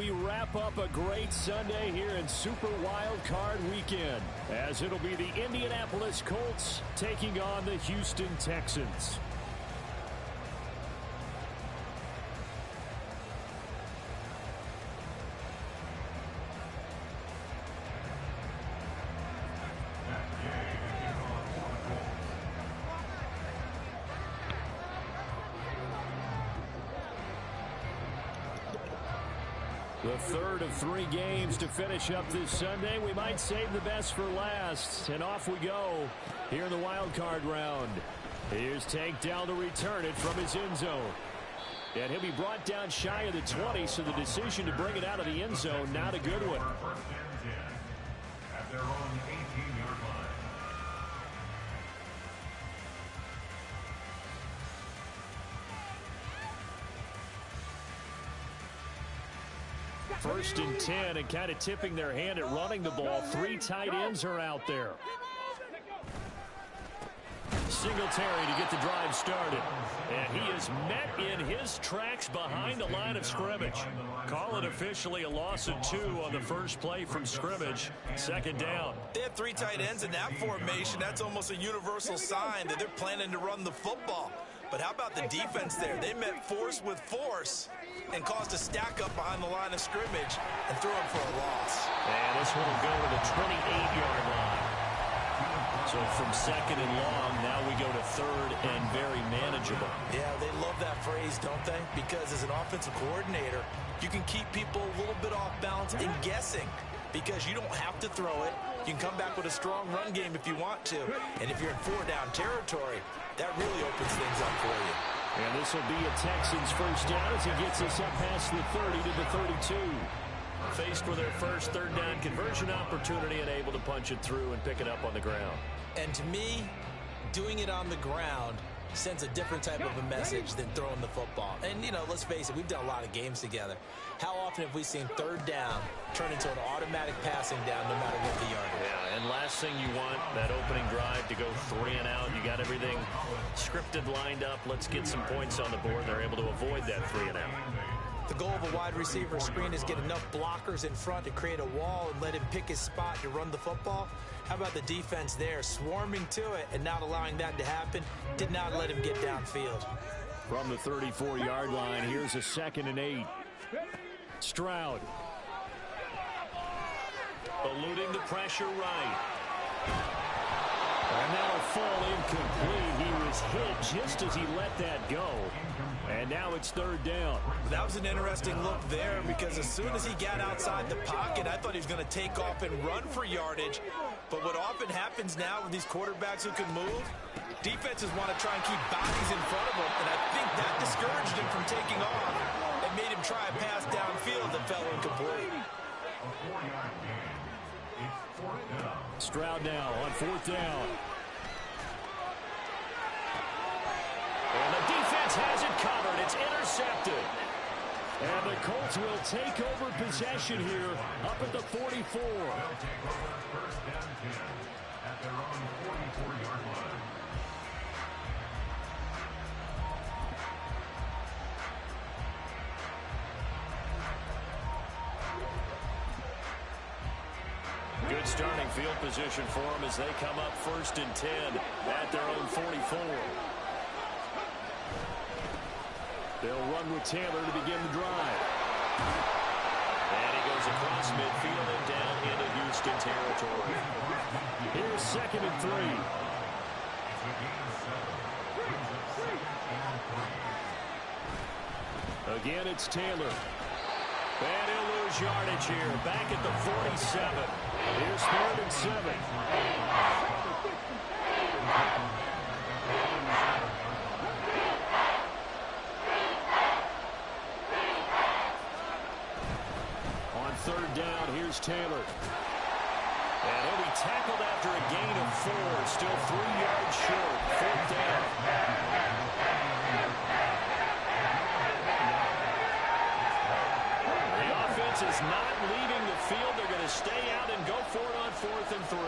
we wrap up a great Sunday here in Super Wildcard Weekend, as it'll be the Indianapolis Colts taking on the Houston Texans. The third of 3 games to finish up this Sunday. We might save the best for last. And off we go here in the wild card round. Here's Tank down to return it from his end zone. And he'll be brought down shy of the 20, so the decision to bring it out of the end zone, not a good one. At their own 18-yard line. First and 10, and kind of tipping their hand at running the ball. 3 tight ends are out there. Singletary to get the drive started. And he is met in his tracks behind the line of scrimmage. Call it officially a loss of 2 on the first play from scrimmage. Second down. They have 3 tight ends in that formation. That's almost a universal sign that they're planning to run the football. But how about the defense there? They met force with force and caused a stack up behind the line of scrimmage and threw him for a loss. And this one will go to the 28-yard line. So from second and long, now we go to third and very manageable. Yeah, they love that phrase, don't they? Because as an offensive coordinator, you can keep people a little bit off balance and guessing because you don't have to throw it. You can come back with a strong run game if you want to. And if you're in 4-down territory, that really opens things up for you. And this will be a Texans first down as he gets us up past the 30 to the 32. Faced with their first third down conversion opportunity and able to punch it through and pick it up on the ground. And to me, doing it on the ground sends a different type of a message than throwing the football. And, you know, let's face it, we've done a lot of games together. How often have we seen third down turn into an automatic passing down no matter what the yardage? Yeah, and last thing you want, that opening drive to go 3 and out. You got everything scripted, lined up. Let's get some points on the board. They're able to avoid that 3 and out. The goal of a wide receiver screen is get enough blockers in front to create a wall and let him pick his spot to run the football. How about the defense there, swarming to it and not allowing that to happen? Did not let him get downfield. From the 34-yard line, here's a 2nd and 8. Stroud. Eluding the pressure right. And that'll fall incomplete. He was hit just as he let that go. And now it's third down. That was an interesting look there because as soon as he got outside the pocket, I thought he was going to take off and run for yardage. But what often happens now with these quarterbacks who can move, defenses want to try and keep bodies in front of them. And I think that discouraged him from taking off and made him try a pass downfield that fell incomplete. Stroud now on 4th down. And the defense has it covered. It's intercepted. And the Colts will take over possession here up at the 44. First down 10 at their own 44-yard line. Good starting field position for them as they come up 1st and 10 at their own 44. They'll run with Taylor to begin the drive. And he goes across midfield and down into Houston territory. Here's 2nd and 3. Again, it's Taylor. And he'll lose yardage here. Back at the 47. Here's 3rd and 7. On 3rd down, here's Taylor. And he'll be tackled after a gain of 4. Still 3 yards short. 4th down. Is not leaving the field. They're going to stay out and go for it on 4th and 3.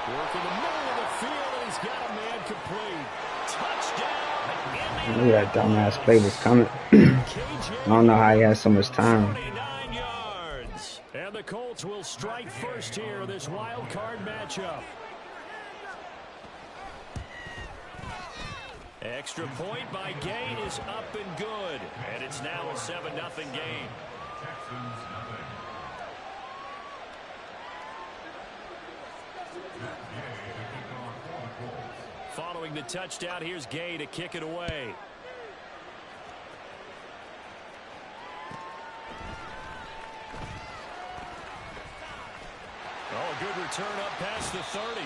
Work in the middle of the field, and he's got a man complete. Touchdown. I knew that dumbass play was coming. I don't know how he has so much time. 49 yards. And the Colts will strike first here, this wild card matchup. Extra point by Gay is up and good. And it's now a 7-0 game. Texans nothing. Following the touchdown, here's Gay to kick it away. Oh, a good return up past the 30.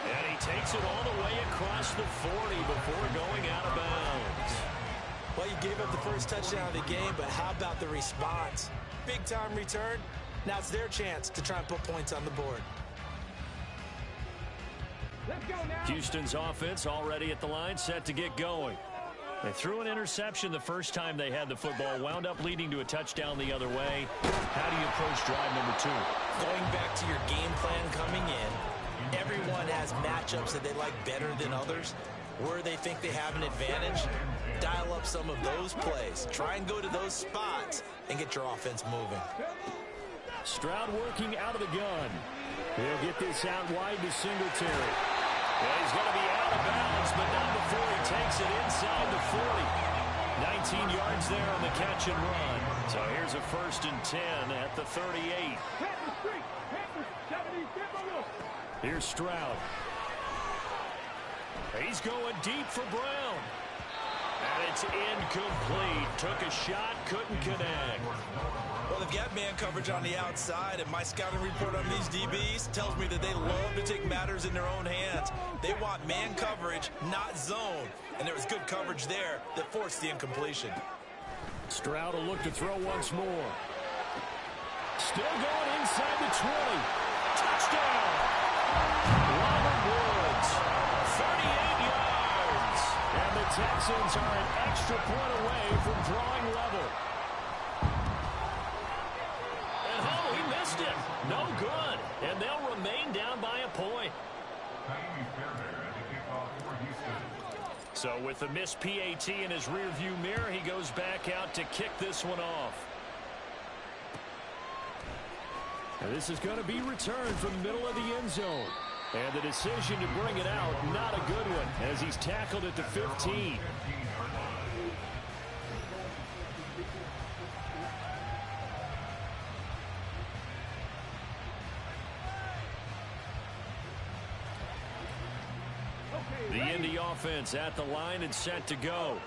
And he takes it all the way across the 40 before going out of bounds. Well, you gave up the first touchdown of the game, but how about the response? Big-time return. Now it's their chance to try and put points on the board. Houston's offense already at the line, set to get going. They threw an interception the first time they had the football, wound up leading to a touchdown the other way. How do you approach drive number 2? Going back to your game plan coming in, everyone has matchups that they like better than others. Where they think they have an advantage, dial up some of those plays. Try and go to those spots and get your offense moving. Stroud working out of the gun. He'll get this out wide to Singletary. Yeah, he's going to be out of bounds, but not before he takes it inside the 40. 19 yards there on the catch and run. So here's a 1st and 10 at the 38. Here's Stroud. He's going deep for Brown. And it's incomplete. Took a shot, couldn't connect. Well, they've got man coverage on the outside, and my scouting report on these DBs tells me that they love to take matters in their own hands. They want man coverage, not zone. And there was good coverage there that forced the incompletion. Stroud will look to throw once more. Still going inside the 20. Touchdown! Robert Woods, 38 yards. And the Texans are an extra point away from drawing level. And oh, he missed it. No good. And they'll remain down by a point. So with the missed PAT in his rearview mirror, he goes back out to kick this one off. And this is going to be returned from the middle of the end zone. And the decision to bring it out, not a good one, as he's tackled at the 15. The Indy offense at the line and set to go.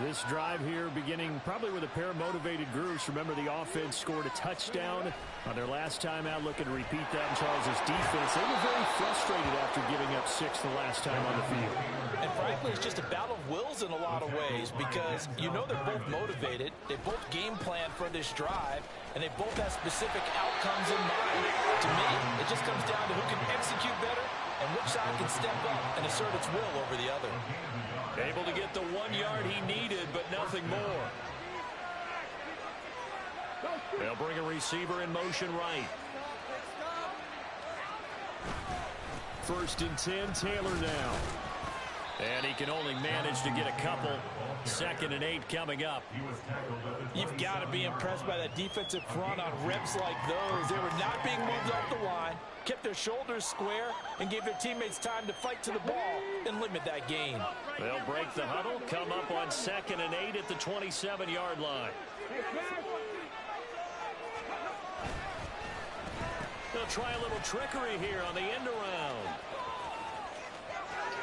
This drive here beginning probably with a pair of motivated groups. Remember, the offense scored a touchdown on their last time out. Looking to repeat that in Charles's defense. They were very frustrated after giving up 6 the last time on the field. And frankly, it's just a battle of wills in a lot of ways, because you know they're both motivated. They both game plan for this drive, and they both have specific outcomes in mind. To me, it just comes down to who can execute better and which side can step up and assert its will over the other. Able to get the 1 yard he needed, but nothing more. They'll bring a receiver in motion right. 1st and 10, Taylor now. And he can only manage to get a couple. 2nd and 8 coming up. You've got to be impressed by that defensive front on reps like those. They were not being moved off the line, kept their shoulders square, and gave their teammates time to fight to the ball and limit that gain. They'll break the huddle, come up on 2nd and 8 at the 27-yard line. They'll try a little trickery here on the end around.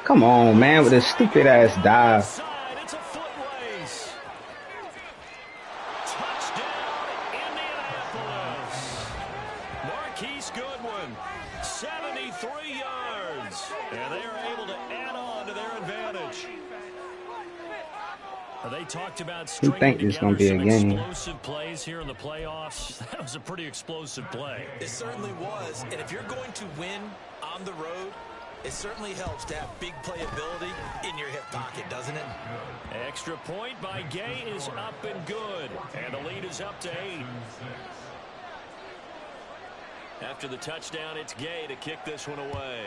Come on, man, with this stupid-ass dive. It's a foot race. Touchdown, Indianapolis. Marquise Goodwin, 73 yards. And they are able to add on to their advantage. They talked about stringing together some explosive plays here in the playoffs. That was a pretty explosive play. It certainly was. And if you're going to win on the road, it certainly helps to have big playability in your hip pocket, doesn't it? Extra point by Gay is up and good. And the lead is up to 8. After the touchdown, it's Gay to kick this one away.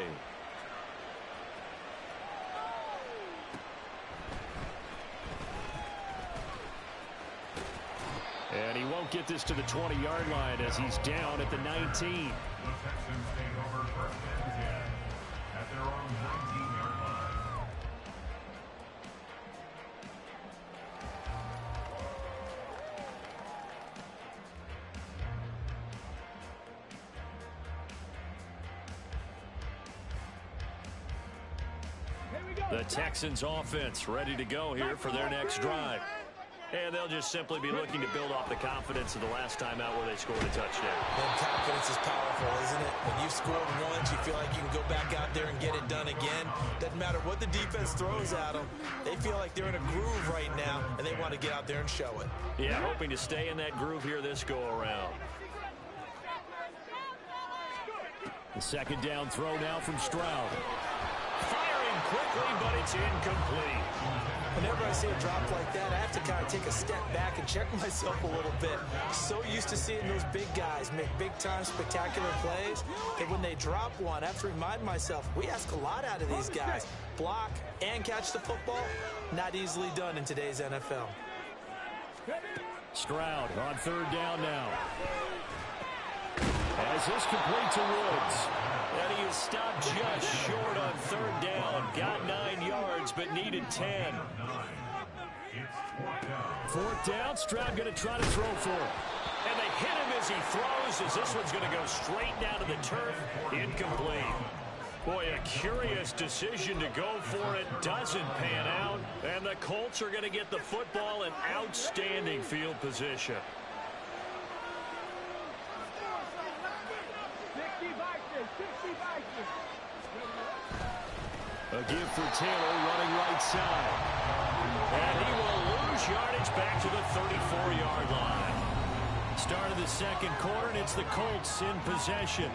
this to the 20-yard line as he's down at the 19. The Texans take over first and 10 at their own 19-yard line. The Texans offense ready to go here for their next drive. And they'll just simply be looking to build off the confidence of the last time out where they scored a touchdown. And confidence is powerful, isn't it? When you've scored once, you feel like you can go back out there and get it done again. Doesn't matter what the defense throws at them. They feel like they're in a groove right now, and they want to get out there and show it. Yeah, hoping to stay in that groove here this go-around. The second down throw now from Stroud. Firing quickly, but it's incomplete. Whenever I see a drop like that, I have to kind of take a step back and check myself a little bit. So used to seeing those big guys make big-time spectacular plays that when they drop one, I have to remind myself, we ask a lot out of these guys. Block and catch the football, not easily done in today's NFL. Stroud on third down now. As this complete to Woods. And he is stopped just short on third down. Got 9 yards, but needed 10. Fourth down, Stroud going to try to throw for it. And they hit him as he throws, as this one's going to go straight down to the turf. Incomplete. Boy, a curious decision to go for it. Doesn't pan out. And the Colts are going to get the football in outstanding field position. A give for Taylor running right side. And he will lose yardage back to the 34-yard line. Start of the second quarter, and it's the Colts in possession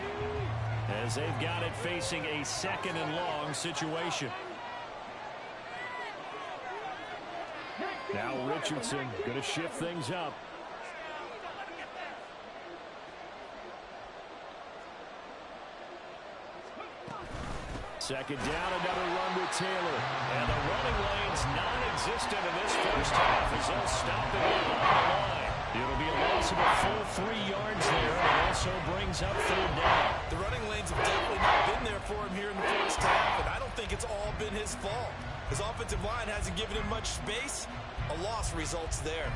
as they've got it facing a second and long situation. Now Richardson going to shift things up. Second down, another run with Taylor. And the running lane's non-existent in this first half as they'll stop it on the line. It'll be a loss of a full 3 yards there. It also brings up third down. The running lanes have definitely not been there for him here in the first half, and I don't think it's all been his fault. His offensive line hasn't given him much space. A loss results there.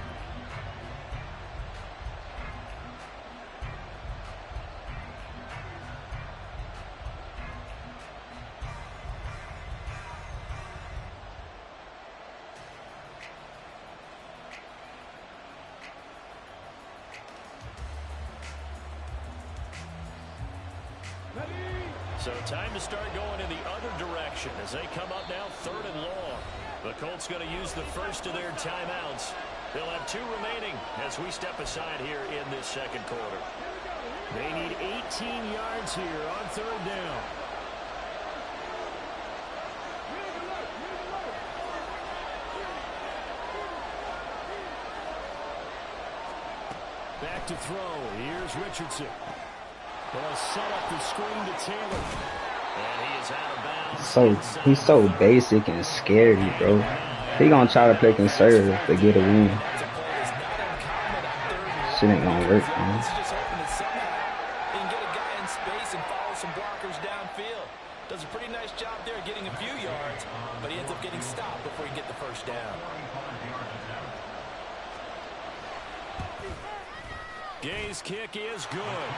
So time to start going in the other direction as they come up now third and long. The Colts going to use the first of their timeouts. They'll have 2 remaining as we step aside here in this second quarter. They need 18 yards here on third down. Back to throw. Here's Richardson. They'll set up the screen to Taylor. And he is out of bounds. He's so basic and scary, bro. He gonna try to play conservative to get a win. Shit ain't gonna work, man. He can get a guy in space and follow some blockers downfield. Does a pretty nice job there getting a few yards, but he ends up getting stopped before he can get the first down. Gay's kick is good.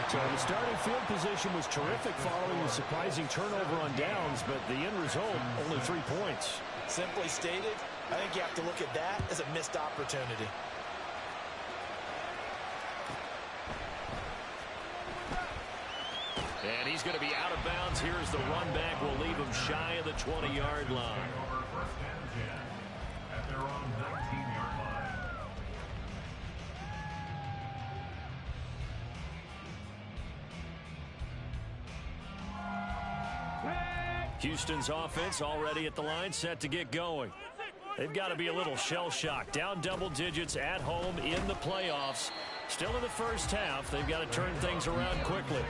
So the starting field position was terrific following a surprising turnover on downs, but the end result, only 3 points. Simply stated, I think you have to look at that as a missed opportunity. And he's going to be out of bounds. Here's the run back. Will leave him shy of the 20-yard line. First and 10 at their own 19-yard line. Houston's offense already at the line, set to get going. They've got to be a little shell-shocked. Down double digits at home in the playoffs. Still in the first half. They've got to turn things around quickly.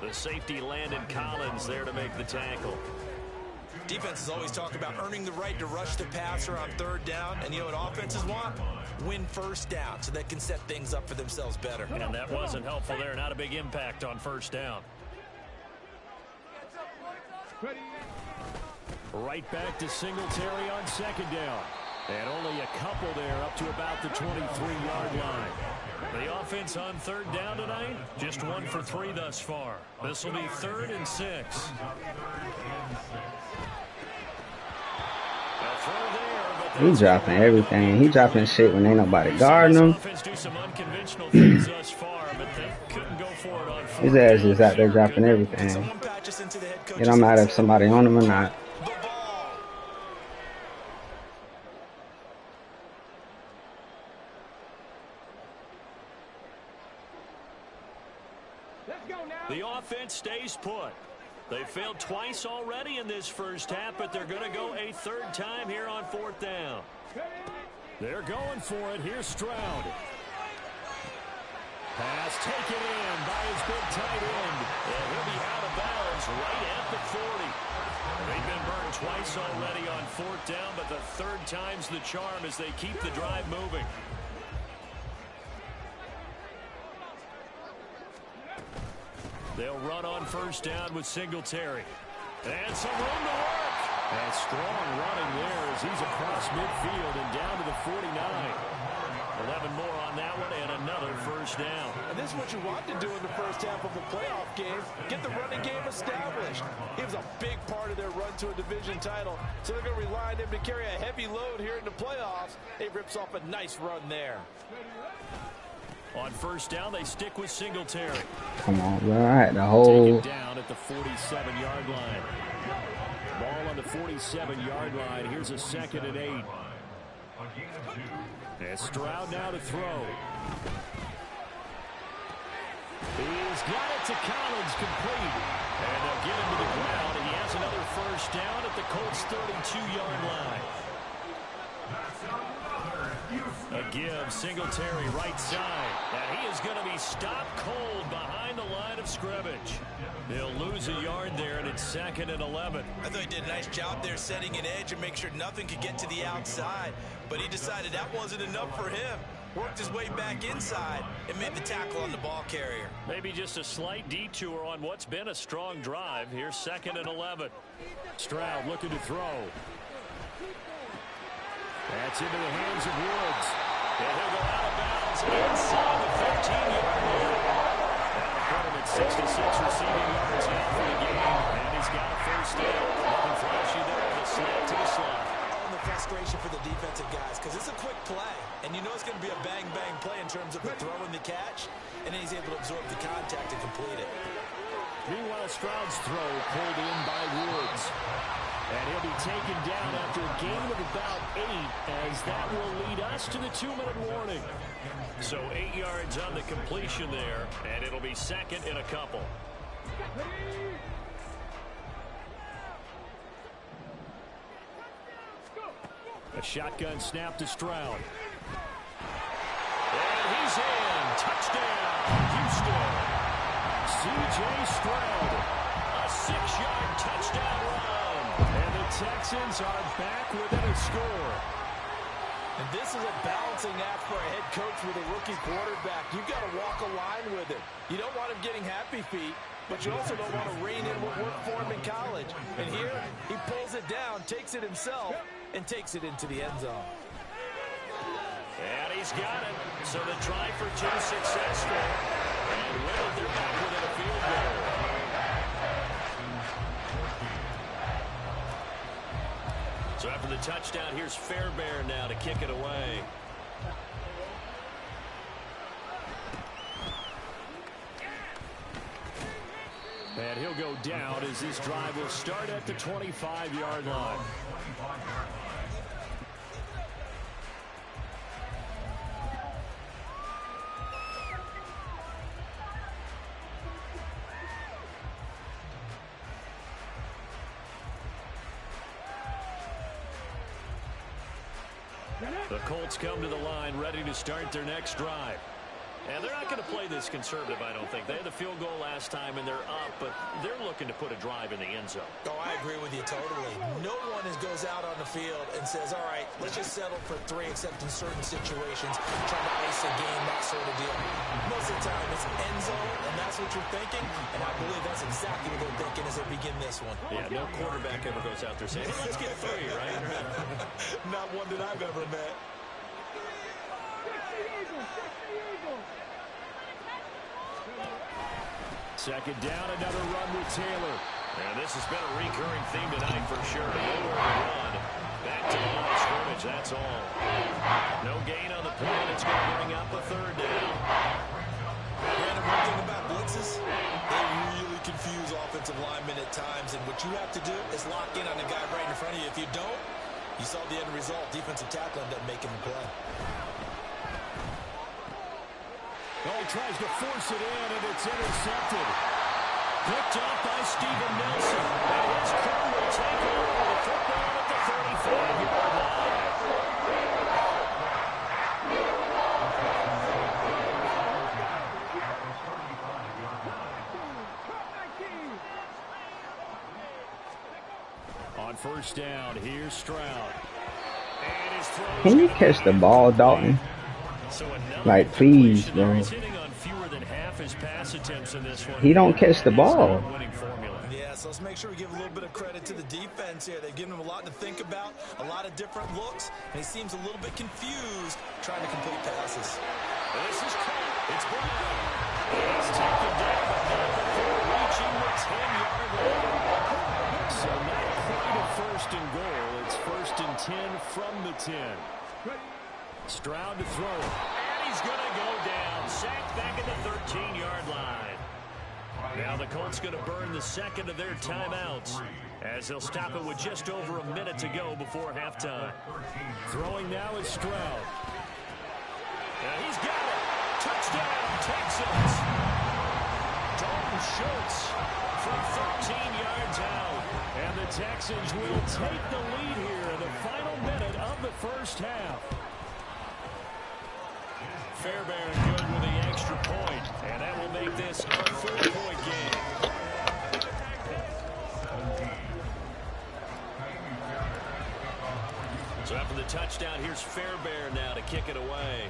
The safety Landon Collins there to make the tackle. Defenses always talk about earning the right to rush the passer on third down. And you know what offenses want? Win first down so they can set things up for themselves better. And that wasn't helpful there. Not a big impact on first down. Right back to Singletary on second down. And only a couple there up to about the 23-yard line. The offense on third down tonight, just 1 for 3 thus far. This will be 3rd and 6. He dropping everything. He dropping shit when ain't nobody guarding him. His ass is out there dropping everything. It don't matter if somebody on him or not. The offense stays put. They failed twice already in this first half, but they're going to go a 3rd time here on 4th down. They're going for it. Here's Stroud. Pass taken in by his big tight end. And he'll be out of bounds right at the 40. They've been burned twice already on 4th down, but the 3rd time's the charm as they keep the drive moving. They'll run on first down with Singletary. And some room to work. And strong running there as he's across midfield and down to the 49. 11 more on that one and another first down. And this is what you want to do in the first half of a playoff game. Get the running game established. He was a big part of their run to a division title. So they're going to rely on him to carry a heavy load here in the playoffs. He rips off a nice run there. On first down, they stick with Singletary. Come on, bro. All right, the whole... Take it down at the 47-yard line. Ball on the 47-yard line. Here's a 2nd and 8. And Stroud now to throw. He's got it to Collins, complete. And they'll get him to the ground. And he has another first down at the Colts' 32-yard line. A give, Singletary right side. And he is going to be stopped cold behind the line of scrimmage. They'll lose a yard there, and it's 2nd and 11. I thought he did a nice job there setting an edge and make sure nothing could get to the outside. But he decided that wasn't enough for him. Worked his way back inside and made the tackle on the ball carrier. Maybe just a slight detour on what's been a strong drive. Here's 2nd and 11. Stroud looking to throw. That's into the hands of Woods. And he'll go out of bounds inside the 15-yard line. That'll put him at 66 receiving yards now for the game. And he's got a first down. Nothing flashy there. The snap to the slot. The frustration for the defensive guys because it's a quick play. And you know it's going to be a bang-bang play in terms of the throw and the catch. And then he's able to absorb the contact and complete it. Meanwhile, Stroud's throw pulled in by Woods. And he'll be taken down after a gain of about 8, as that will lead us to the 2-minute warning. So 8 yards on the completion there, and it'll be 2nd and a couple. A shotgun snap to Stroud. And he's in. Touchdown, Houston. C.J. Stroud. A 6-yard touchdown run. And the Texans are back within a score. And this is a balancing act for a head coach with a rookie quarterback. You've got to walk a line with him. You don't want him getting happy feet, but you also don't want to rein in what worked for him in college. And here, he pulls it down, takes it himself, and takes it into the end zone. And he's got it. So the try for 2 successful. And with it, they're back within a field goal. So after the touchdown, here's Fairbairn now to kick it away. And he'll go down as this drive will start at the 25-yard line. The Colts come to the line ready to start their next drive. And they're not going to play this conservative, I don't think. They had the field goal last time, and they're up, but they're looking to put a drive in the end zone. Oh, I agree with you totally. No one goes out on the field and says, all right, let's just settle for 3, except in certain situations, trying to ice a game, that sort of deal. Most of the time, it's end zone, and that's what you're thinking, and I believe that's exactly what they're thinking as they begin this one. Yeah, no quarterback ever goes out there saying, hey, let's get 3, right? Not one that I've ever met. Second down, another run with Taylor. And this has been a recurring theme tonight for sure. Nowhere to run. Back to the line of scrimmage, that's all. No gain on the play, and it's going to bring up a 3rd down. Brandon, one thing about blitzes, they really confuse offensive linemen at times, and what you have to do is lock in on the guy right in front of you. If you don't, you saw the end result. Defensive tackle ended up making the play. Oh, he tries to force it in, and it's intercepted. Picked off by Steven Nelson. And his crew will take over the football at the 35-yard line. On first down, here's Stroud. Can you catch the ball, Dalton? Like, please, bro. He don't catch the ball. Yeah, so let's make sure we give a little bit of credit to the defense here. They've given him a lot to think about, a lot of different looks, and he seems a little bit confused trying to complete passes. This is caught. It's Brown. He's taken down, but not before reaching the 10-yard line. So not quite a 1st and goal. It's 1st and 10 from the 10. Stroud to throw. And he's going to go down. Sacked back at the 13-yard line. Now the Colts going to burn the second of their timeouts as they'll stop it with just over a minute to go before halftime. Throwing now is Stroud. And he's got it. Touchdown, Texans. Dalton Schultz from 13 yards out. And the Texans will take the lead here in the final minute of the first half. Fairbairn good with the extra point, and that will make this a 4-point game. So after the touchdown, here's Fairbairn now to kick it away.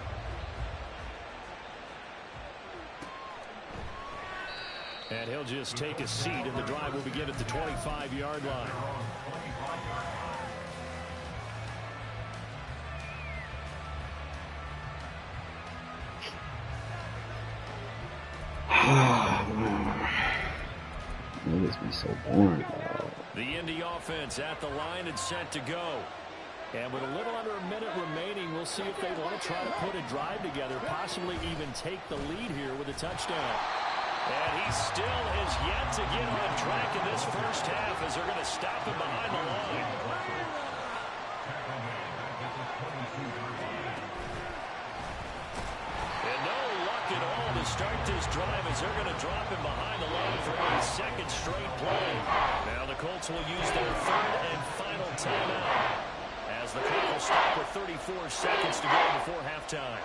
And he'll just take a seat, and the drive will begin at the 25-yard line. Niggas be so boring, bro. The Indy offense at the line and set to go. And with a little under a minute remaining, we'll see if they want to try to put a drive together, possibly even take the lead here with a touchdown. And he still has yet to get on track in this first half as they're going to stop him behind the line. And no luck at all to start this drive as they're going to drop him behind the line for a 2nd straight play. Now the Colts will use their 3rd and final timeout as the clock will stop with 34 seconds to go before halftime.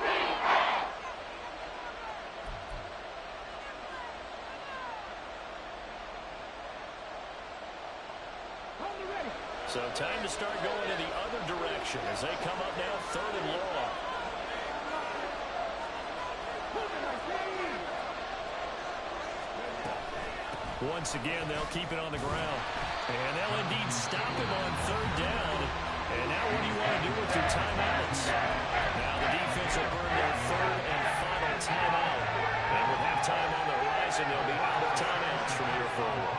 So time to start going in the other direction as they come up now 3rd and long. Once again, they'll keep it on the ground. And they'll indeed stop him on 3rd down. And now what do you want to do with your timeouts? Now the defense will burn their 3rd and final timeout. And with halftime on the horizon, they'll be out of timeouts from here forward.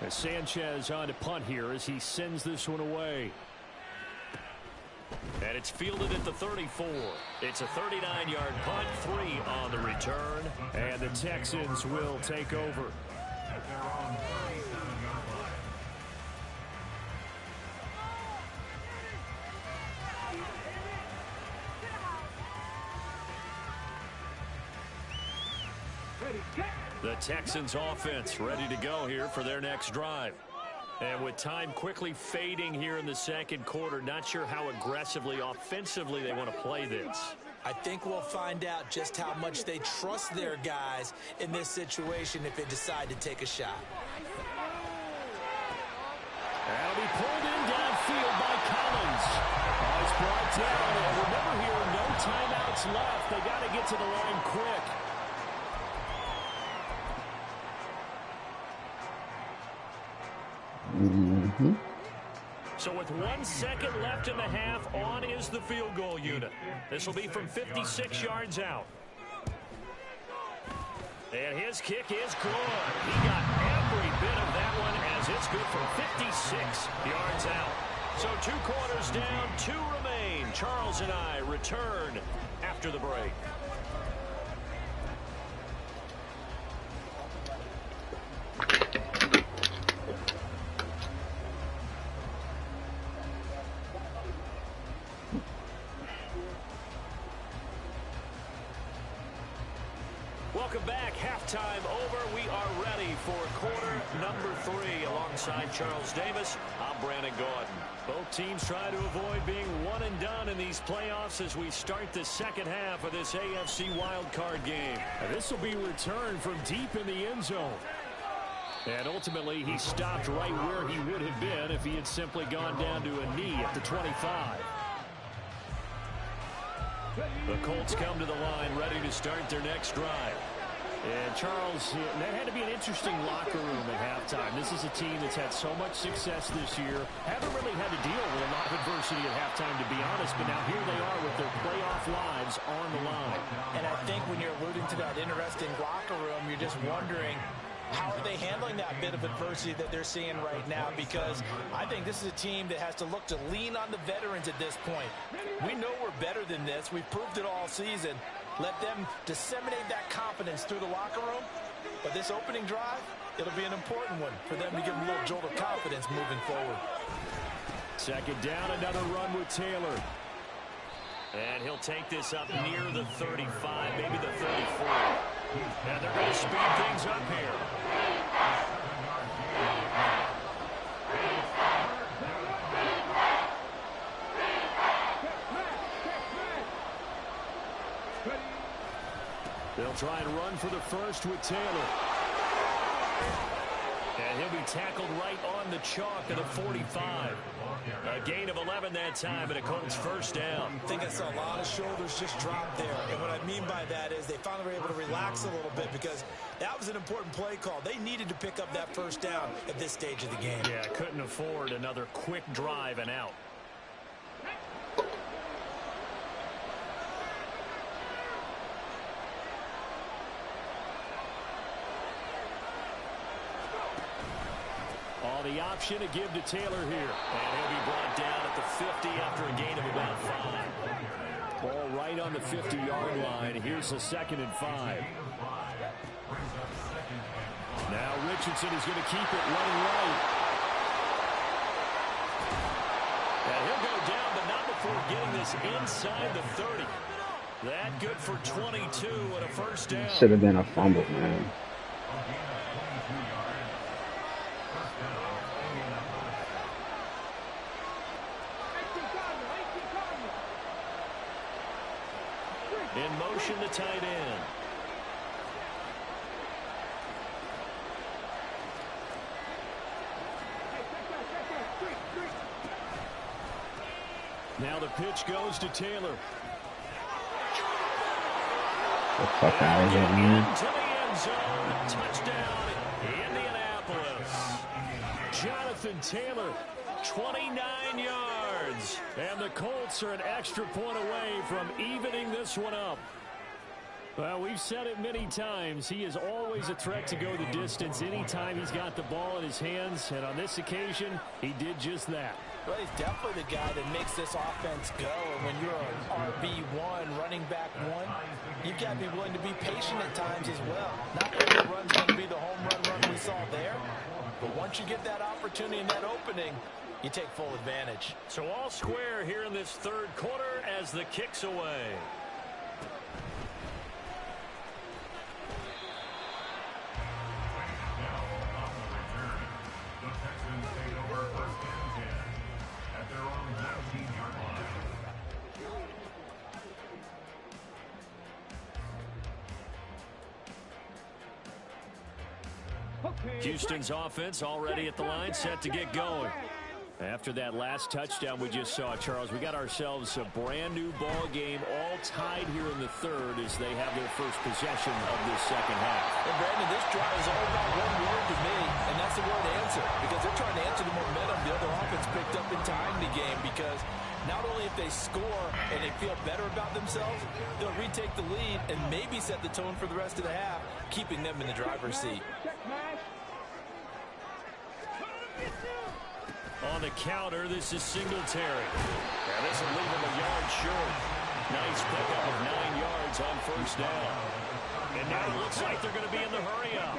As Sanchez on to punt here as he sends this one away. And it's fielded at the 34. It's a 39-yard punt, 3 on the return. And the Texans will take over. The Texans offense ready to go here for their next drive. And with time quickly fading here in the second quarter, not sure how aggressively, offensively they want to play this. I think we'll find out just how much they trust their guys in this situation if they decide to take a shot. That'll be pulled in downfield by Collins. It's brought down, and remember here, no timeouts left. They got to get to the line quick. Mm-hmm. So with 1 second left in the half, on is the field goal unit. This will be from 56 yards out. And his kick is good. He got every bit of that one as it's good from 56 yards out. So 2 quarters down, 2 remain. Charles and I return after the break. Welcome back. Halftime over. We are ready for quarter number 3. Alongside Charles Davis, I'm Brandon Gordon. Both teams try to avoid being one and done in these playoffs as we start the second half of this AFC wildcard game. This will be returned from deep in the end zone. And ultimately, he stopped right where he would have been if he had simply gone down to a knee at the 25. The Colts come to the line ready to start their next drive. And Charles, that had to be an interesting locker room at halftime. This is a team that's had so much success this year. Haven't really had to deal with a lot of adversity at halftime, to be honest. But now here they are with their playoff lives on the line. And I think when you're alluding to that interesting locker room, you're just wondering, how are they handling that bit of adversity that they're seeing right now? Because I think this is a team that has to look to lean on the veterans at this point. We know we're better than this. We've proved it all season. Let them disseminate that confidence through the locker room. But this opening drive, it'll be an important one for them to give them a little jolt of confidence moving forward. Second down, another run with Taylor. And he'll take this up near the 35, maybe the 34. And they're going to speed things up here. They'll try and run for the first with Taylor. And he'll be tackled right on the chalk at the 45. A gain of 11 that time, and a Colts first down. I think I saw a lot of shoulders just drop there. And what I mean by that is they finally were able to relax a little bit because that was an important play call. They needed to pick up that first down at this stage of the game. Yeah, couldn't afford another quick drive and out. The option to give to Taylor here. And he'll be brought down at the 50 after a gain of about 5. Ball right on the 50-yard line. Here's a 2nd and 5. Now Richardson is going to keep it running right. And he'll go down, but not before getting this inside the 30. That good for 22 and a first down. Should have been a fumble, man. In motion, the tight end. Now the pitch goes to Taylor. The fuck out of here, man. To the end zone. Touchdown, Indianapolis. Jonathan Taylor, 29 yards. And the Colts are an extra point away from evening this one up. Well, we've said it many times. He is always a threat to go the distance anytime he's got the ball in his hands. And on this occasion, he did just that. Well, he's definitely the guy that makes this offense go. And when you're an RB1, running back 1, you've got to be willing to be patient at times as well. Not every run's going to be the home run we saw there. But once you get that opportunity and that opening, you take full advantage. So all square here in this third quarter as the kick's away. The Texans take over first and 10 at their own 19-yard line. Houston's offense already at the line, set to get going. After that last touchdown we just saw, Charles, we got ourselves a brand new ball game, all tied here in the third as they have their first possession of this second half. And Brandon, this drive is all about one word to me, and that's the word answer, because they're trying to answer the momentum the other offense picked up in time in the game, because not only if they score and they feel better about themselves, they'll retake the lead and maybe set the tone for the rest of the half, keeping them in the driver's seat. On the counter, this is Singletary. And this will leave him a yard short. Nice pickup of 9 yards on first down. And now it looks like they're going to be in the hurry-up.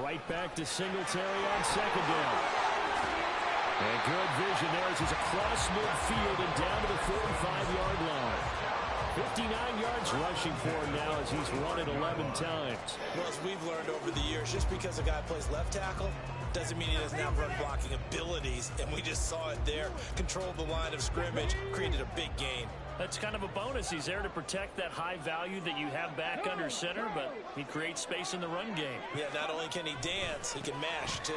Right back to Singletary on second down. And good vision there as he's across midfield and down to the 45-yard line. 59 yards rushing for him now as he's run it 11 times. Well, as we've learned over the years, just because a guy plays left tackle doesn't mean he doesn't have run blocking abilities, and we just saw it there. Controlled the line of scrimmage, created a big gain. That's kind of a bonus. He's there to protect that high value that you have back under center, but he creates space in the run game. Yeah, not only can he dance, he can mash, too.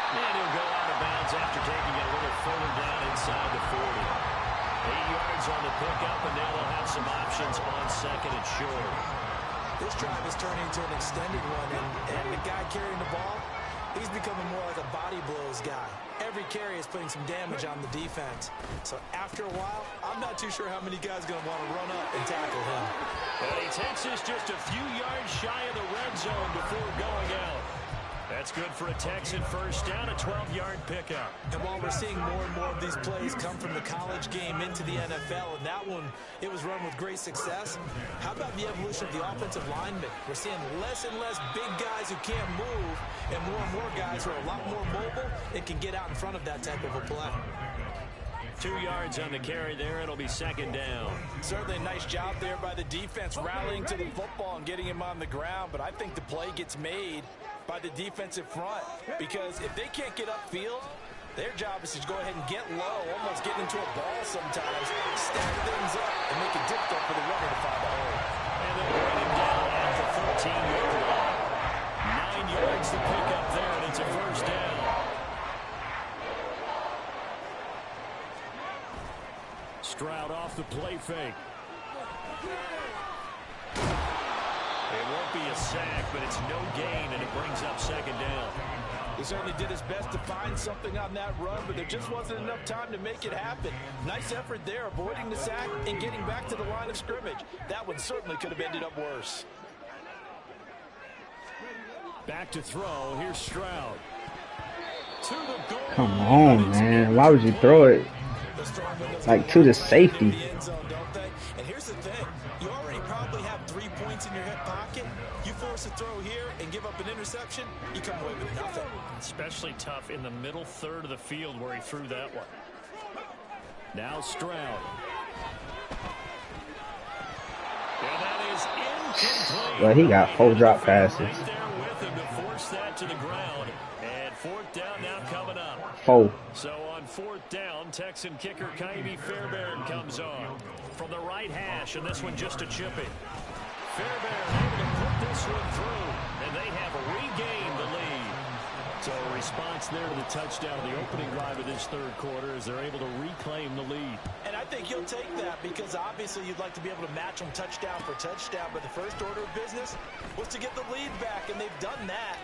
And he'll go out of bounds after taking it a little further down inside the 40. 8 yards on the pickup, and now they'll have some options on second and short. This drive is turning into an extended one, and the guy carrying the ball, he's becoming more like a body blows guy. Every carry is putting some damage on the defense. So after a while, I'm not too sure how many guys are going to want to run up and tackle him. And he takes this just a few yards shy of the red zone before going out. That's good for a Texan first down, a 12-yard pickup. And while we're seeing more and more of these plays come from the college game into the NFL, and that one, it was run with great success, how about the evolution of the offensive linemen? We're seeing less and less big guys who can't move, and more guys who are a lot more mobile and can get out in front of that type of a play. 2 yards on the carry there. It'll be second down. Certainly a nice job there by the defense rallying to the football and getting him on the ground, but I think the play gets made by the defensive front, because if they can't get upfield, their job is to go ahead and get low, almost get into a ball sometimes, stack things up, and make it difficult for the runner to find a hole. And they'll bring him down at the 14-yard line. 9 yards to pick up there, and it's a first down. Stroud off the play fake. It won't be a sack, but it's no gain, and it brings up second down. He certainly did his best to find something on that run, but there just wasn't enough time to make it happen. Nice effort there, avoiding the sack and getting back to the line of scrimmage. That one certainly could have ended up worse. Back to throw. Here's Stroud. To the goal. Come on, man. Why would you throw it like to the safety? And here's the thing. You already probably have 3 points in your hip pocket. You force a throw here and give up an interception, you come away with nothing. Especially tough in the middle third of the field where he threw that one. Now Stroud. And that is incomplete. Well, he got 4 drop passes. Right there with him to force that to the ground. And fourth down now coming up. 4. So on fourth down, Texan kicker Kaimi Fairbairn comes on from the right hash, and this one just a chippy. Fairbairn able to put this one through, and they have regained the lead. So a response there to the touchdown of the opening drive of this third quarter as they're able to reclaim the lead. And I think you'll take that because obviously you'd like to be able to match them touchdown for touchdown, but the first order of business was to get the lead back, and they've done that.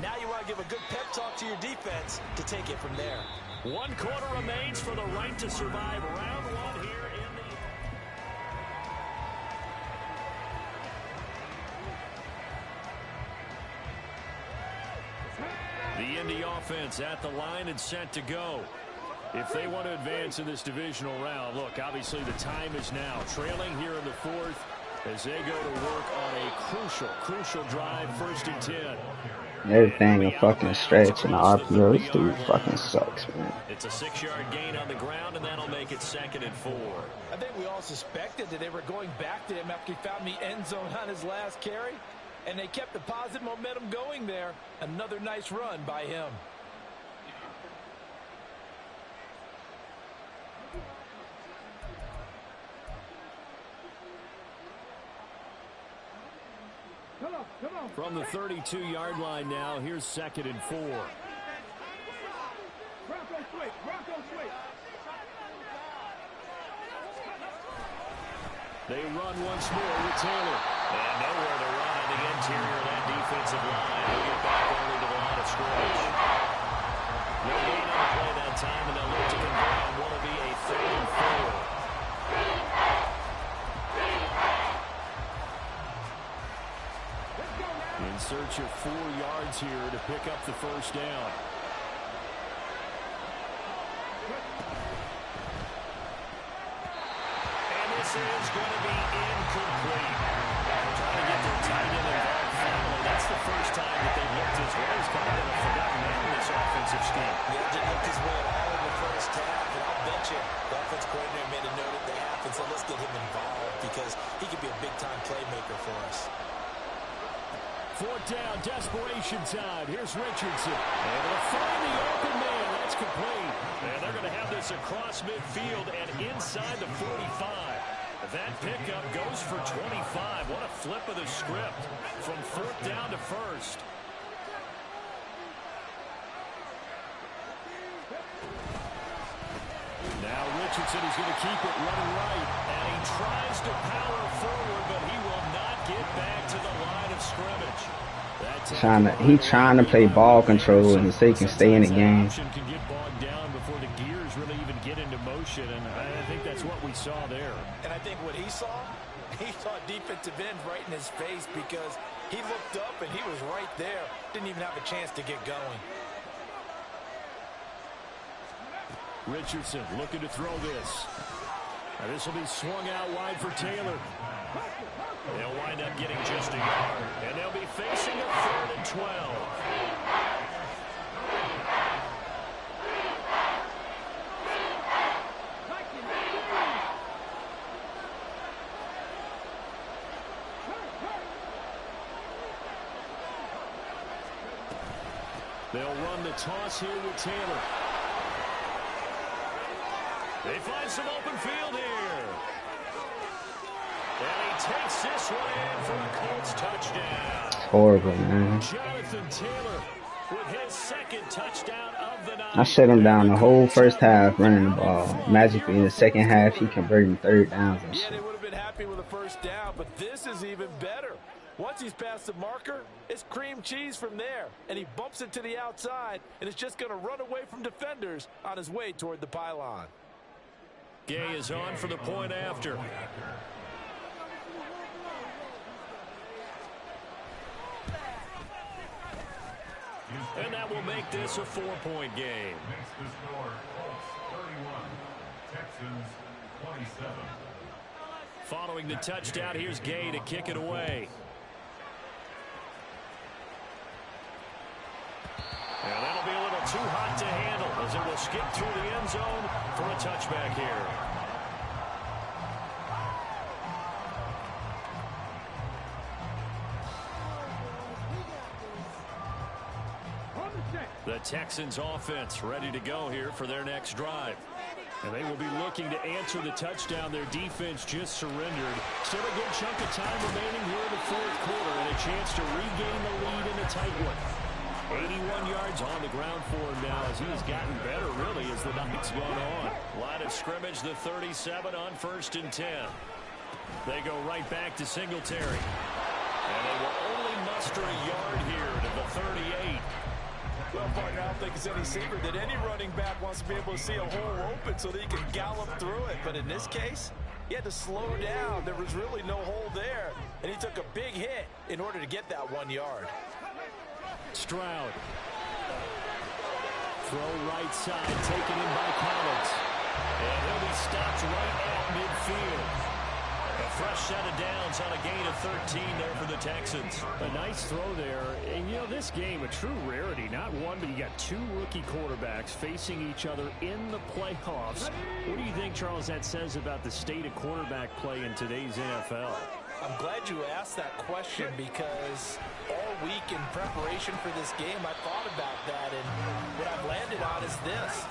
Now you want to give a good pep talk to your defense to take it from there. 1 quarter remains for the right to survive round one here in the Indy offense at the line and set to go. If they want to advance in this divisional round, look, obviously the time is now. Trailing here in the fourth as they go to work on a crucial drive, 1st and 10. Everything a fucking stretch and the RPO. This dude fucking sucks, man. It's a 6-yard gain on the ground, and that'll make it 2nd and 4. I think we all suspected that they were going back to him after he found the end zone on his last carry, and they kept the positive momentum going there. Another nice run by him. From the 32-yard line now, here's 2nd and 4. They run once more with Taylor. And nowhere to run on the interior of that defensive line. They'll get back only to the line of scrimmage. No gain on the play that time, and they'll look to convert on what will be a 3rd and 4. In search of 4 yards here to pick up the first down. And this is going to be incomplete. Trying to get their tight end involved finally. That's the first time that they've looked as well. He's kind of been a forgotten man in this offensive scheme. Yeah, didn't look his way at all in the first half, and I'll bet you the offense coordinator made a note at the half and said, let's get him involved because he could be a big-time playmaker for us. 4th down, desperation time. Here's Richardson. Able to find the open man. That's complete. And they're going to have this across midfield and inside the 45. That pickup goes for 25. What a flip of the script from 4th down to 1st. Now Richardson is going to keep it running right. And he tries to power forward, but he will not get back to the line of scrimmage. He trying to play ball control and so he can stay in the game. Can get bogged down before the gears really even get into motion, and I think that's what we saw there. And I think what he saw defensive end right in his face because he looked up and he was right there. Didn't even have a chance to get going. Richardson looking to throw this. Now this will be swung out wide for Taylor. They'll wind up getting just a yard. And they'll be facing a 3rd and 12. They'll run the toss here with Taylor. They find some open field here. And he takes this one in for a Colts touchdown. It's horrible, man. Jonathan Taylor with his 2nd touchdown of the night. I shut him down the whole first half running the ball. Magically in the second half, he converted 3rd downs and Yeah, shit. they would have been happy with a first down, but this is even better. Once he's past the marker, it's cream cheese from there. And he bumps it to the outside, and it's just going to run away from defenders on his way toward the pylon. Gay is on for the point after. And that will make this a 4-point game. Makes the score Colts 31, Texans 27. Following the touchdown, here's Gay to kick it away. And that'll be a little too hot to handle as it will skip through the end zone for a touchback here. The Texans offense ready to go here for their next drive. And they will be looking to answer the touchdown their defense just surrendered. Still a good chunk of time remaining here in the 4th quarter and a chance to regain the lead in a tight one. 81 yards on the ground for him now as he has gotten better, really, as the night's gone on. Line of scrimmage, the 37 on 1st and 10. They go right back to Singletary. And they will only muster a yard here to the 38. Well, partner, I don't think it's any secret that any running back wants to be able to see a hole open so that he can gallop through it. But in this case, he had to slow down. There was really no hole there. And he took a big hit in order to get that 1 yard. Stroud. Throw right side, taken in by Collins. And he'll be stopped right at midfield. A fresh set of downs on a gain of 13 there for the Texans. A nice throw there. And, you know, this game, a true rarity. Not one, but you got 2 rookie quarterbacks facing each other in the playoffs. What do you think, Charles, that says about the state of quarterback play in today's NFL? I'm glad you asked that question because all week in preparation for this game, I thought about that, and what I've landed on is this.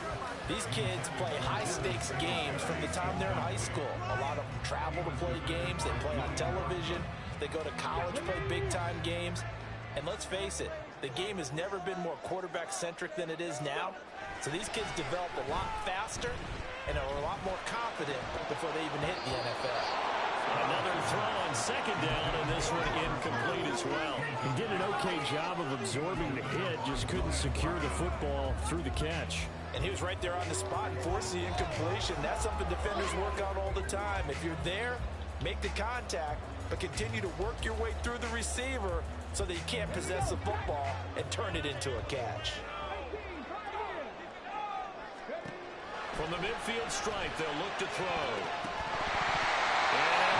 These kids play high-stakes games from the time they're in high school. A lot of them travel to play games. They play on television. They go to college, play big-time games. And let's face it, the game has never been more quarterback-centric than it is now. So these kids develop a lot faster and are a lot more confident before they even hit the NFL. Another throw on second down, and this one incomplete as well. He did an okay job of absorbing the hit, just couldn't secure the football through the catch. And he was right there on the spot and forced the incompletion. That's something defenders work out all the time. If you're there, make the contact, but continue to work your way through the receiver so that you can't possess the football and turn it into a catch. From the midfield stripe, they'll look to throw.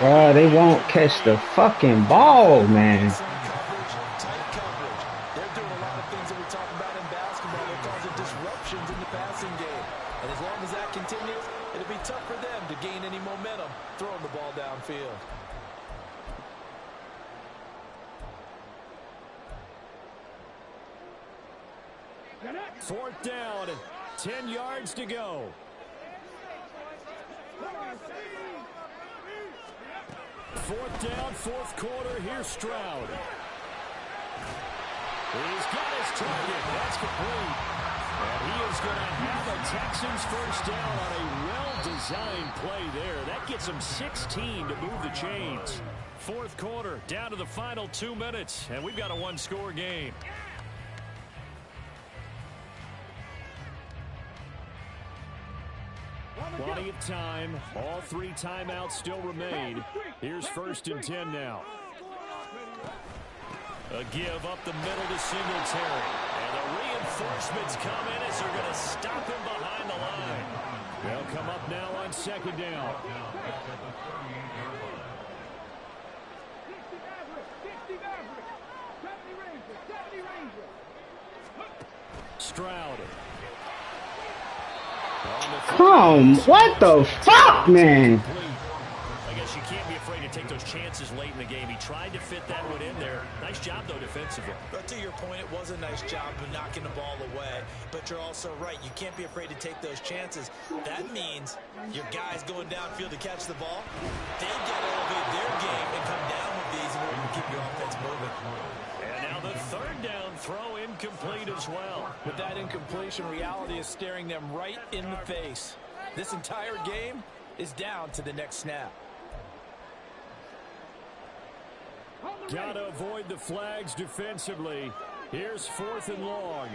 Bro, they won't catch the fucking ball, man. Tight coverage. They're doing a lot of things that we talk about in basketball. They're causing disruptions in the passing game. And as long as that continues, it'll be tough for them to gain any momentum throwing the ball downfield. Fourth down, 10 yards to go. Fourth down, fourth quarter. Here's Stroud. He's got his target. That's complete. And he is going to have a Texans first down on a well-designed play there. That gets him 16 to move the chains. Fourth quarter, down to the final 2 minutes, and we've got a one-score game. Plenty of time. All 3 timeouts still remain. Here's first and 10 now. A give up the middle to Singletary. And the reinforcements come in as they're going to stop him behind the line. They'll come up now on second down. Stroud. Come, what the fuck, man? I guess you can't be afraid to take those chances late in the game. He tried to fit that one in there. Nice job, though, defensively. But to your point, it was a nice job of knocking the ball away. But you're also right. You can't be afraid to take those chances. That means your guys going downfield to catch the ball, they've got to elevate their game and come down with these in order to keep your offense moving. And now the third down throw incomplete as well. With that incompletion, reality is staring them right in the face. This entire game is down to the next snap. Got to avoid the flags defensively. Here's fourth and long.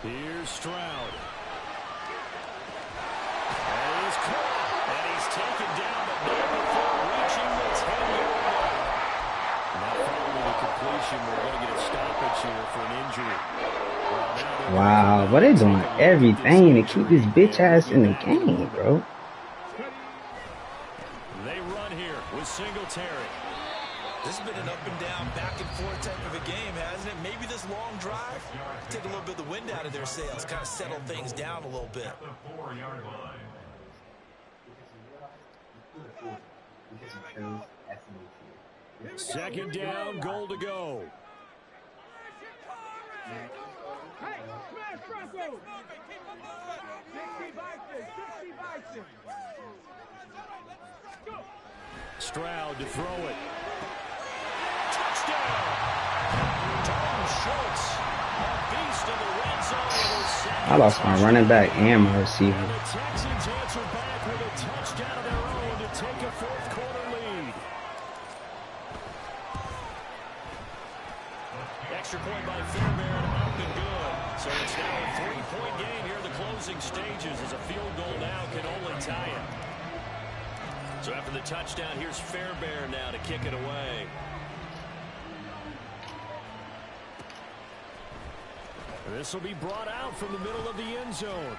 Here's Stroud. And he's caught. And he's taken down, but not before reaching the 10-yard line. Now following the completion, we're going to get a stoppage here for an injury. Wow, but they're doing everything to keep this bitch ass in the game, bro. They run here with Singletary. This has been an up and down, back and forth type of a game, hasn't it? Maybe this long drive take a little bit of the wind out of their sails, kind of settle things down a little bit. Second down, goal to go. Stroud to throw it. Touchdown! Tom Schultz, a beast in the red zone. I lost my running back and my receiver. And the Texans answer back with a touchdown of their own to take a fourth quarter lead. Extra point by Fairbairn, up and good. So it's now a 3-point game here in the closing stages as a field goal now can only tie it. So after the touchdown, here's Fairbairn now to kick it away. This will be brought out from the middle of the end zone.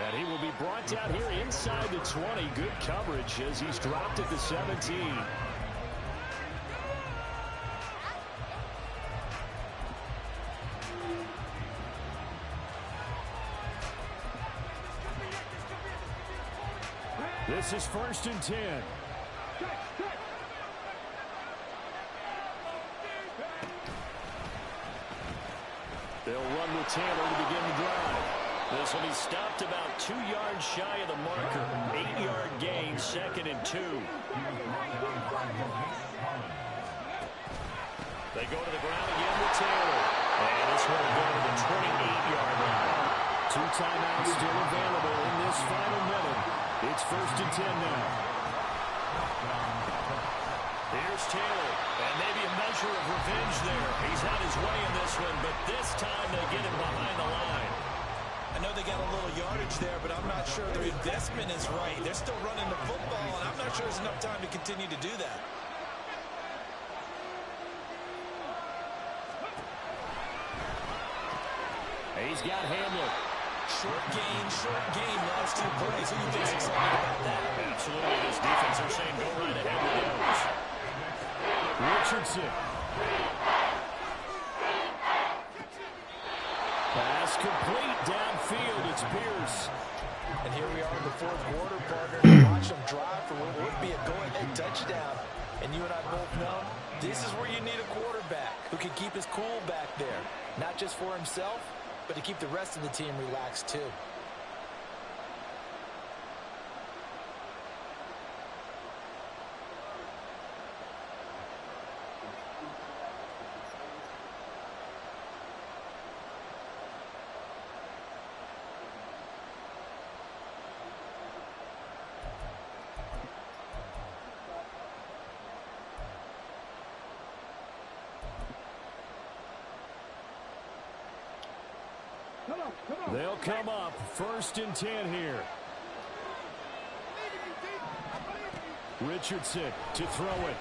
And he will be brought down here inside the 20. Good coverage as he's dropped at the 17. This is first and 10. They'll run with Taylor to begin the drive. This will be stopped about 2 yards shy of the marker. 8-yard gain, 2nd and 2. They go to the ground again with Taylor. And this one will go to the 28-yard line. 2 timeouts still available in this final minute. It's 1st and 10 now. Here's Taylor. And maybe a measure of revenge there. He's had his way in this one, but this time they get him behind the line. I know they got a little yardage there, but I'm not sure their investment is right. They're still running the football, and I'm not sure there's enough time to continue to do that. He's got Hamlin. Short gain, last 2 plays. Who do you think's excited about that? Absolutely. This defense are saying go right ahead with those. Richardson. Pass complete downfield. It's Pierce. And here we are in the 4th quarter, partner. To watch them drive for what would be a go-ahead touchdown. And you and I both know this is where you need a quarterback who can keep his cool back there. Not just for himself, but to keep the rest of the team relaxed too. They'll come up 1st and 10 here. Richardson to throw it.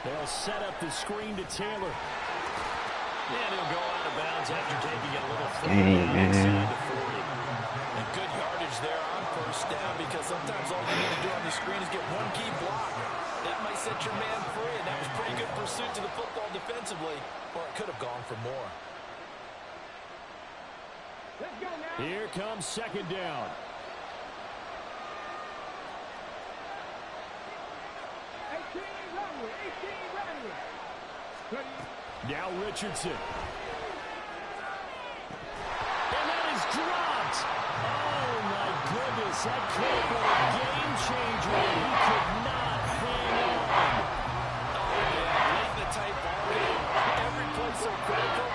They'll set up the screen to Taylor. And he'll go out of bounds after taking a little man. And good yardage there on 1st down, because sometimes all you need to do on the screen is get 1 key block. That might set your man free, and that was pretty good pursuit to the football defensively, or it could have gone for more. Here comes 2nd down. Now Richardson. And that is dropped. Oh, my goodness. That could have been a game changer. He could not hang on. Oh, yeah. Late in the tight ball game. Every play so critical.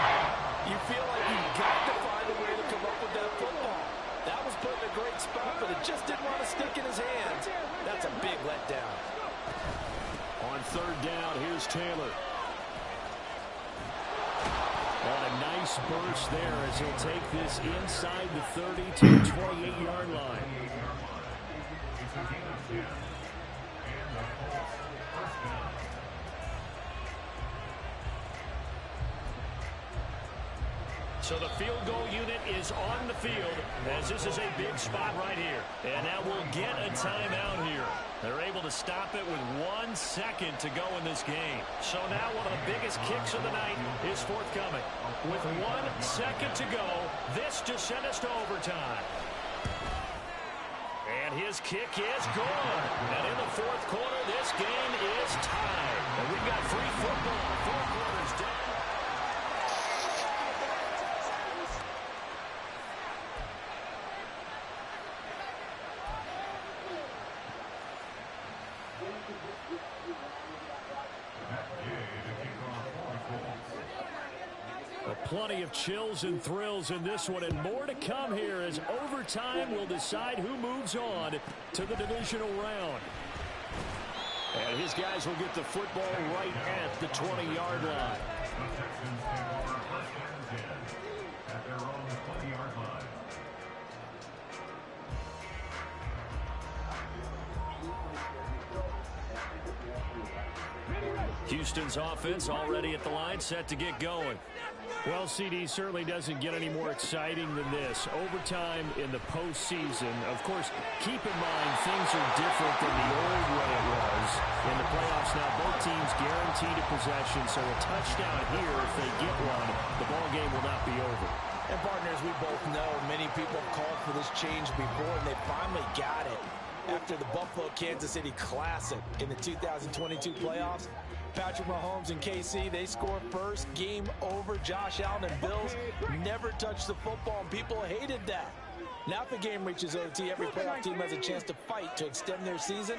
You feel like you've got to find a way to come up with that football. That was put in a great spot, but it just didn't want to stick in his hands. That's a big letdown. On 3rd down, here's Taylor. And a nice burst there as he'll take this inside the 30 to the 28-yard line. So the field goal unit is on the field, as this is a big spot right here. And now we'll get a timeout here. They're able to stop it with 1 second to go in this game. So now one of the biggest kicks of the night is forthcoming. With 1 second to go, this just sent us to overtime. And his kick is good. And in the 4th quarter, this game is tied. And we've got free football. 4 quarters down. Plenty of chills and thrills in this one, and more to come here as overtime will decide who moves on to the divisional round. And his guys will get the football right at the 20-yard line. The Texans take over 1st and 10 at their own 20-yard line. Houston's offense already at the line, set to get going. Well, CD certainly doesn't get any more exciting than this. Overtime in the postseason. Of course, keep in mind things are different than the old way it was. In the playoffs now, both teams guaranteed a possession, so a touchdown here, if they get one, the ball game will not be over. And partners, we both know many people have called for this change before, and they finally got it. After the Buffalo-Kansas City Classic in the 2022 playoffs, Patrick Mahomes and KC, they score first, game over. Josh Allen and Bills never touched the football, and people hated that. Now if the game reaches OT, every playoff team has a chance to fight to extend their season.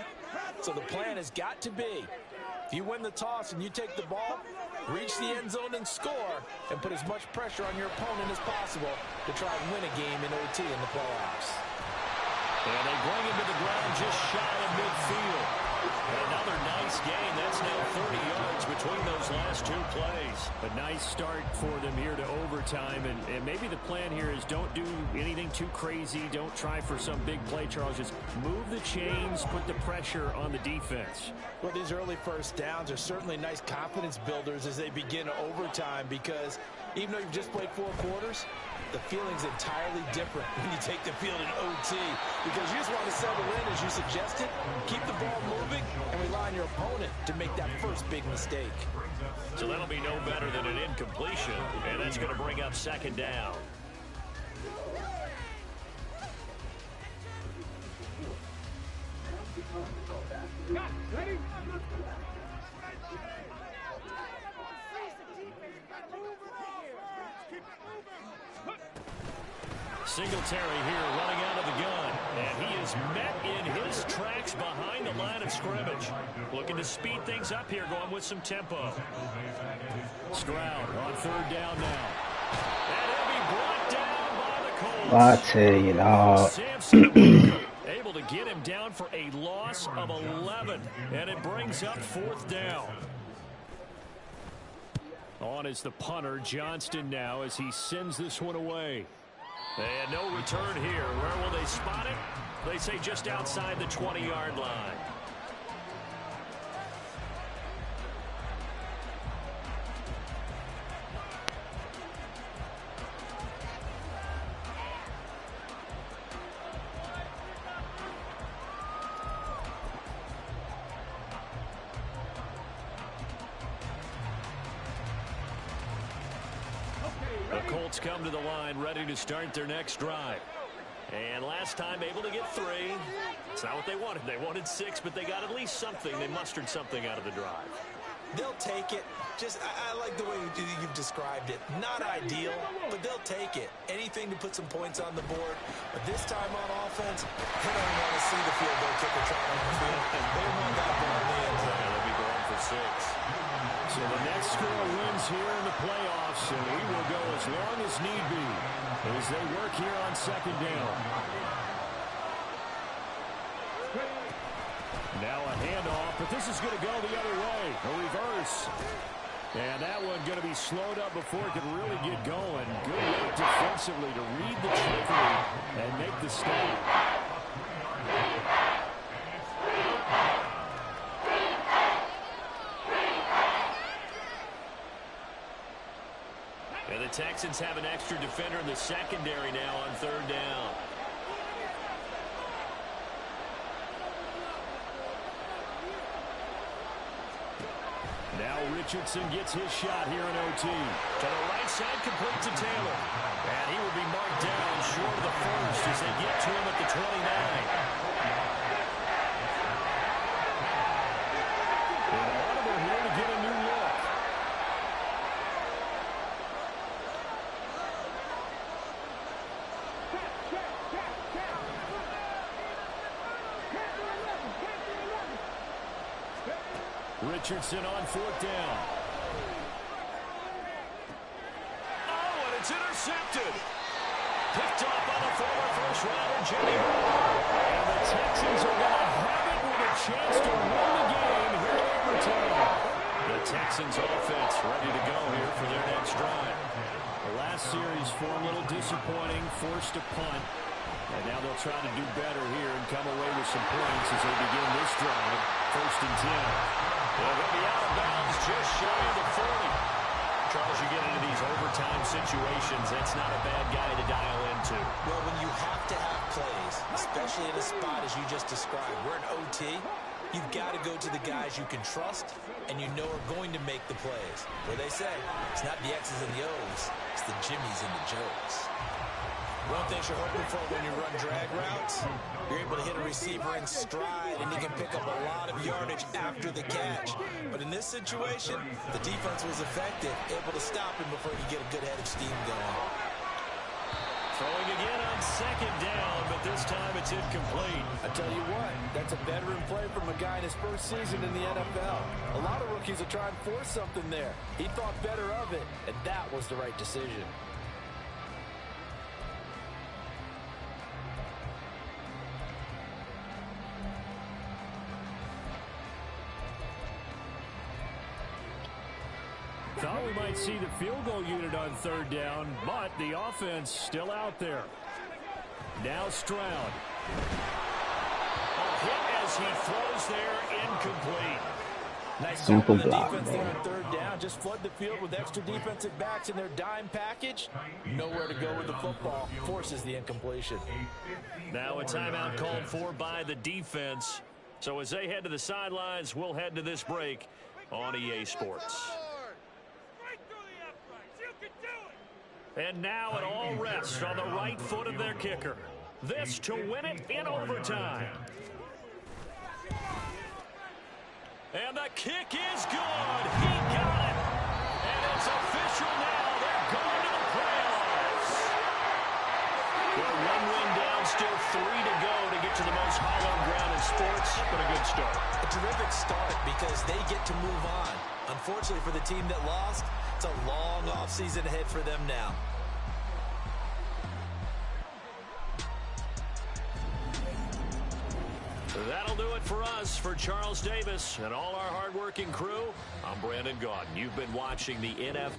So the plan has got to be, if you win the toss and you take the ball, reach the end zone and score, and put as much pressure on your opponent as possible to try and win a game in OT in the playoffs. And they bring him to the ground just shy of midfield. Another nice game. That's now 30 yards between those last two plays. A nice start for them here to overtime. And maybe the plan here is don't do anything too crazy. Don't try for some big play, Charles. Just move the chains, put the pressure on the defense. Well, these early first downs are certainly nice confidence builders as they begin overtime, because even though you've just played 4 quarters, the feeling's entirely different when you take the field in OT, because you just want to settle in, as you suggested, keep the ball moving, and rely on your opponent to make that first big mistake. So that'll be no better than an incompletion, and that's going to bring up second down. Ready? Singletary here running out of the gun, and he is met in his tracks behind the line of scrimmage. Looking to speed things up here, going with some tempo. Stroud on third down now. And he'll be brought down by the Colts. I tell you, dog. Samson able to get him down for a loss of 11, and it brings up fourth down. On is the punter, Johnston, now as he sends this one away. And no return here. Where will they spot it? They say just outside the 20-yard line. The Colts come to the line ready to start their next drive. And last time able to get 3. It's not what they wanted. They wanted 6, but they got at least something. They mustered something out of the drive. They'll take it. I like the way you've described it. Not ideal, but they'll take it. Anything to put some points on the board. But this time on offense, they don't want to see the field goal kicker trying on the field. They want that ball in the end zone. They'll be going for 6. So the next score wins here in the playoffs, and we will go as long as need be as they work here on second down. Now a handoff, but this is going to go the other way. A reverse. And that one going to be slowed up before it can really get going. Good work defensively to read the trickery and make the stop. And the Texans have an extra defender in the secondary now on third down. Now Richardson gets his shot here in OT. To the right side, complete to Taylor. And he will be marked down short of the first as they get to him at the 29. An audible here to get a new look. Richardson on fourth down. Oh, and it's intercepted. Picked up by the former first-rounder, Jimmy. And the Texans are going to have it with a chance to win the game here in overtime. The Texans offense ready to go here for their next drive. The last series for a little disappointing, forced to punt. And now they'll try to do better here and come away with some points as they begin this drive. First and 10. Well, they'll be out of bounds just shy of the 40. Charles, you get into these overtime situations, that's not a bad guy to dial into. Well, when you have to have plays, especially in a spot as you just described, we're in OT, you've got to go to the guys you can trust and you know are going to make the plays. Where they say, it's not the X's and the O's, it's the Jimmies and the Joes. One thing you're hoping for when you run drag routes, you're able to hit a receiver in stride right, and he can pick up a lot of yardage after the catch. But in this situation, the defense was effective, able to stop him before he could get a good head of steam going. Throwing again on second down, but this time it's incomplete. I tell you what, that's a veteran play from a guy in his first season in the NFL. A lot of rookies will try and force something there. He thought better of it, and that was the right decision. Thought we might see the field goal unit on third down, but the offense still out there. Now Stroud. A hit as he throws there, incomplete. Nice Simple job on the block, defense bro. there on third down. Just flood the field with extra defensive backs in their dime package. Nowhere to go with the football. Forces the incompletion. Now a timeout called for by the defense. So as they head to the sidelines, we'll head to this break on EA Sports. And now it all rests on the right foot of their kicker. This to win it in overtime. And the kick is good. He got it. And it's official now. They're going to the playoffs. Well, one win down, still 3 to go to get to the most hallowed ground in sports, but a good start. A terrific start because they get to move on. Unfortunately for the team that lost, it's a long offseason ahead for them now. That'll do it for us. For Charles Davis and all our hardworking crew, I'm Brandon Gaudin. You've been watching the NFL.